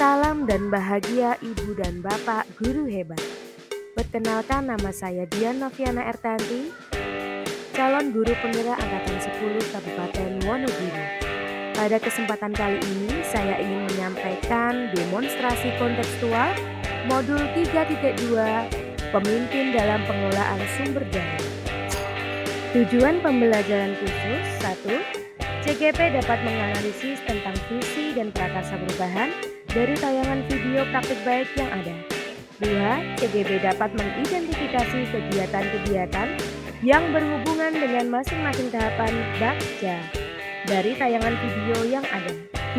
Salam dan bahagia Ibu dan Bapak Guru hebat. Perkenalkan, nama saya Dian Noviana Ertanti, calon guru penggerak Angkatan 10 Kabupaten Wonogiri. Pada kesempatan kali ini saya ingin menyampaikan demonstrasi kontekstual modul 3.2 Pemimpin dalam Pengelolaan Sumber Daya. Tujuan pembelajaran khusus 1. CGP dapat menganalisis tentang visi dan prakarsa perubahan dari tayangan video praktik baik yang ada. 2. CGP dapat mengidentifikasi kegiatan-kegiatan yang berhubungan dengan masing-masing tahapan BAKJA dari tayangan video yang ada.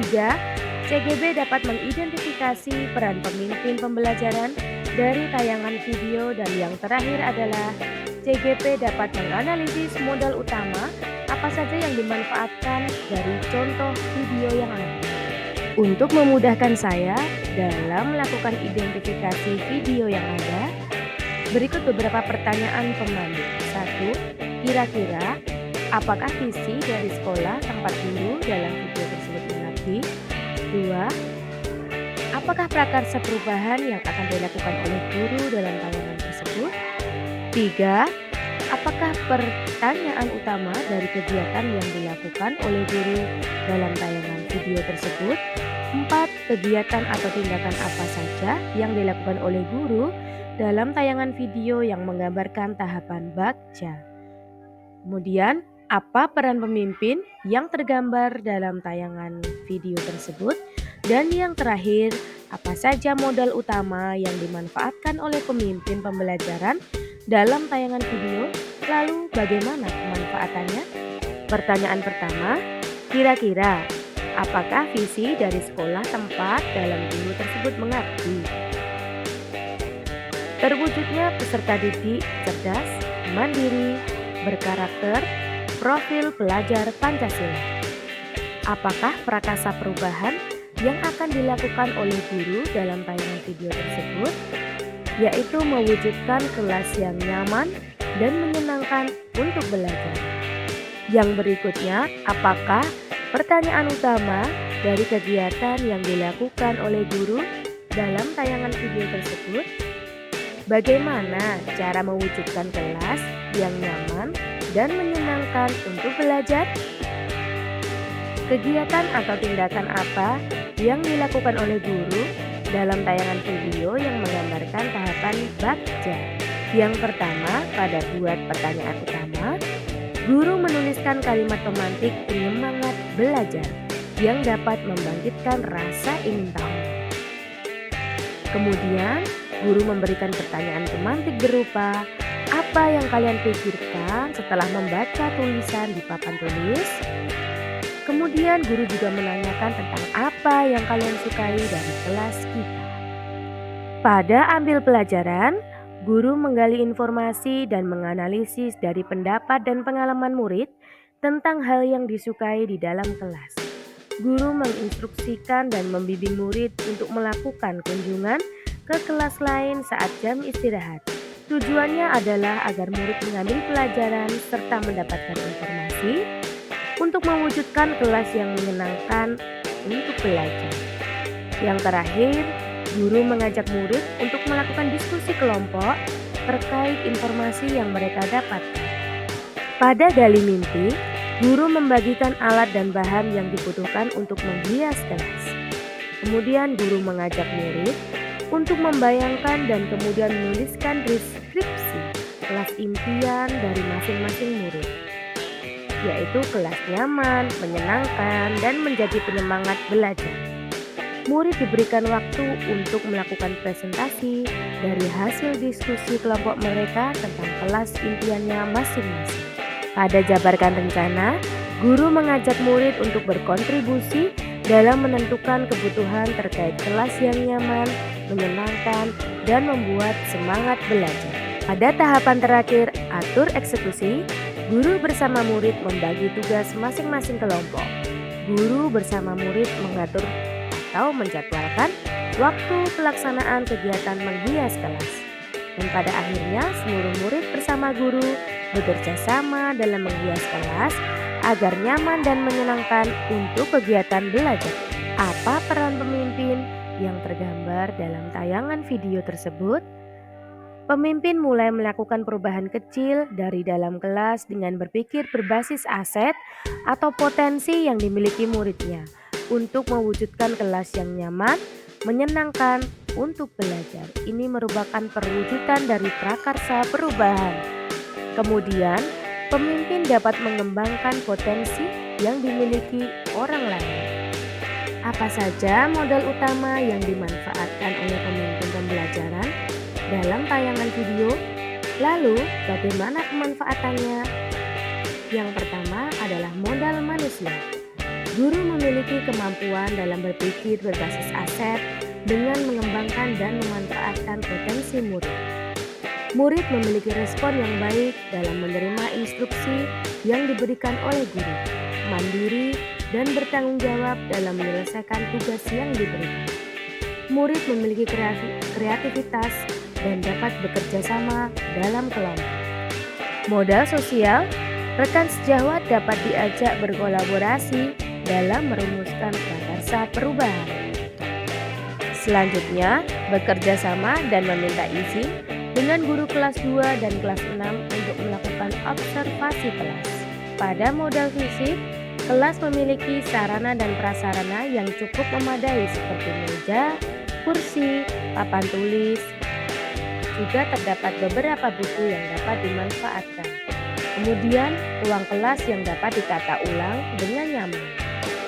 3. CGP dapat mengidentifikasi peran pemimpin pembelajaran dari tayangan video, dan yang terakhir adalah CGP dapat menganalisis modal utama apa saja yang dimanfaatkan dari contoh video yang ada. Untuk memudahkan saya dalam melakukan identifikasi video yang ada, berikut beberapa pertanyaan pemandu. 1. Kira-kira apakah visi dari sekolah tempat guru dalam video tersebut mengabdi? 2. Apakah prakarsa perubahan yang akan dilakukan oleh guru dalam tayangan tersebut? 3. Apakah pertanyaan utama dari kegiatan yang dilakukan oleh guru dalam tayangan video tersebut? 4. Kegiatan atau tindakan apa saja yang dilakukan oleh guru dalam tayangan video yang menggambarkan tahapan BAKJA? Kemudian, apa peran pemimpin yang tergambar dalam tayangan video tersebut? Dan yang terakhir, apa saja modal utama yang dimanfaatkan oleh pemimpin pembelajaran dalam tayangan video? Lalu bagaimana pemanfaatannya? Pertanyaan pertama, kira-kira apakah visi dari sekolah tempat dalam guru tersebut mengabdi? Terwujudnya peserta didik cerdas, mandiri, berkarakter, profil pelajar Pancasila. Apakah prakarsa perubahan yang akan dilakukan oleh guru dalam tayangan video tersebut? Yaitu mewujudkan kelas yang nyaman dan menyenangkan untuk belajar. Yang berikutnya, apakah pertanyaan utama dari kegiatan yang dilakukan oleh guru dalam tayangan video tersebut? Bagaimana cara mewujudkan kelas yang nyaman dan menyenangkan untuk belajar? Kegiatan atau tindakan apa yang dilakukan oleh guru dalam tayangan video yang menggambarkan tahapan BAKJA? Yang pertama, pada buat pertanyaan utama, guru menuliskan kalimat pemantik penyemangat belajar yang dapat membangkitkan rasa ingin tahu. Kemudian, guru memberikan pertanyaan pemantik berupa, apa yang kalian pikirkan setelah membaca tulisan di papan tulis? Kemudian guru juga menanyakan tentang apa yang kalian sukai dari kelas kita. Pada ambil pelajaran, guru menggali informasi dan menganalisis dari pendapat dan pengalaman murid tentang hal yang disukai di dalam kelas. Guru menginstruksikan dan membimbing murid untuk melakukan kunjungan ke kelas lain saat jam istirahat. Tujuannya adalah agar murid mengambil pelajaran serta mendapatkan informasi untuk mewujudkan kelas yang menyenangkan untuk belajar. Yang terakhir, guru mengajak murid untuk melakukan diskusi kelompok terkait informasi yang mereka dapatkan. Pada gali mimpi, guru membagikan alat dan bahan yang dibutuhkan untuk menghias kelas. Kemudian guru mengajak murid untuk membayangkan dan kemudian menuliskan deskripsi kelas impian dari masing-masing murid, yaitu kelas nyaman, menyenangkan, dan menjadi penyemangat belajar. Murid diberikan waktu untuk melakukan presentasi dari hasil diskusi kelompok mereka tentang kelas impiannya masing-masing. Pada jabarkan rencana, guru mengajak murid untuk berkontribusi dalam menentukan kebutuhan terkait kelas yang nyaman, menyenangkan, dan membuat semangat belajar. Pada tahapan terakhir, atur eksekusi, guru bersama murid membagi tugas masing-masing kelompok. Guru bersama murid mengatur atau menjadwalkan waktu pelaksanaan kegiatan menghias kelas. Dan pada akhirnya seluruh murid bersama guru bekerja sama dalam menghias kelas agar nyaman dan menyenangkan untuk kegiatan belajar. Apa peran pemimpin yang tergambar dalam tayangan video tersebut, pemimpin mulai melakukan perubahan kecil dari dalam kelas dengan berpikir berbasis aset atau potensi yang dimiliki muridnya untuk mewujudkan kelas yang nyaman, menyenangkan untuk belajar. Ini merupakan perwujudan dari prakarsa perubahan. Kemudian, pemimpin dapat mengembangkan potensi yang dimiliki orang lain. Apa saja modal utama yang dimanfaatkan oleh pemimpin pembelajaran dalam tayangan video? Lalu, bagaimana pemanfaatannya? Yang pertama adalah modal manusia. Guru memiliki kemampuan dalam berpikir berbasis aset dengan mengembangkan dan memanfaatkan potensi murid. Murid memiliki respon yang baik dalam menerima instruksi yang diberikan oleh guru, mandiri dan bertanggung jawab dalam menyelesaikan tugas yang diberikan. Murid memiliki kreativitas dan dapat bekerja sama dalam kelompok. Modal sosial, rekan sejawat dapat diajak berkolaborasi dalam merumuskan prakarsa perubahan. Selanjutnya, bekerja sama dan meminta izin dengan guru kelas 2 dan kelas 6 untuk melakukan observasi kelas. Pada modal fisik, kelas memiliki sarana dan prasarana yang cukup memadai seperti meja, kursi, papan tulis. Juga terdapat beberapa buku yang dapat dimanfaatkan. Kemudian, ruang kelas yang dapat ditata ulang dengan nyaman.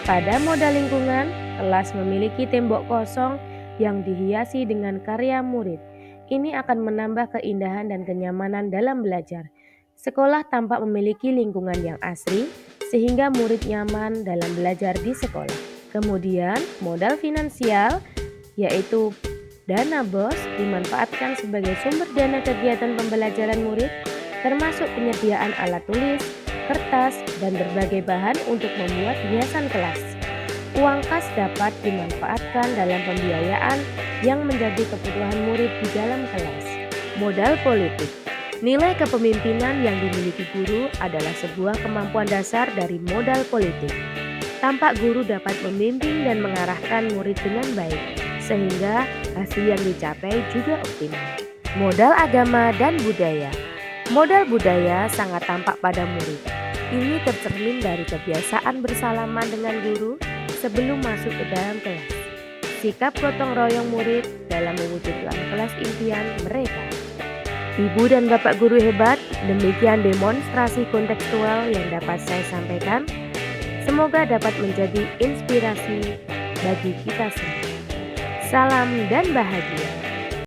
Pada modal lingkungan, kelas memiliki tembok kosong yang dihiasi dengan karya murid. Ini akan menambah keindahan dan kenyamanan dalam belajar. Sekolah tampak memiliki lingkungan yang asri, sehingga murid nyaman dalam belajar di sekolah. Kemudian, modal finansial, yaitu dana BOS, dimanfaatkan sebagai sumber dana kegiatan pembelajaran murid, termasuk penyediaan alat tulis, kertas, dan berbagai bahan untuk membuat hiasan kelas. Uang kas dapat dimanfaatkan dalam pembiayaan yang menjadi kebutuhan murid di dalam kelas. Modal politik. Nilai kepemimpinan yang dimiliki guru adalah sebuah kemampuan dasar dari modal politik. Tampak guru dapat membimbing dan mengarahkan murid dengan baik, sehingga hasil yang dicapai juga optimal. Modal agama dan budaya. Modal budaya sangat tampak pada murid. Ini tercermin dari kebiasaan bersalaman dengan guru sebelum masuk ke dalam kelas. Sikap gotong royong murid dalam mewujudkan kelas impian mereka. Ibu dan Bapak guru hebat, demikian demonstrasi kontekstual yang dapat saya sampaikan. Semoga dapat menjadi inspirasi bagi kita semua. Salam dan bahagia.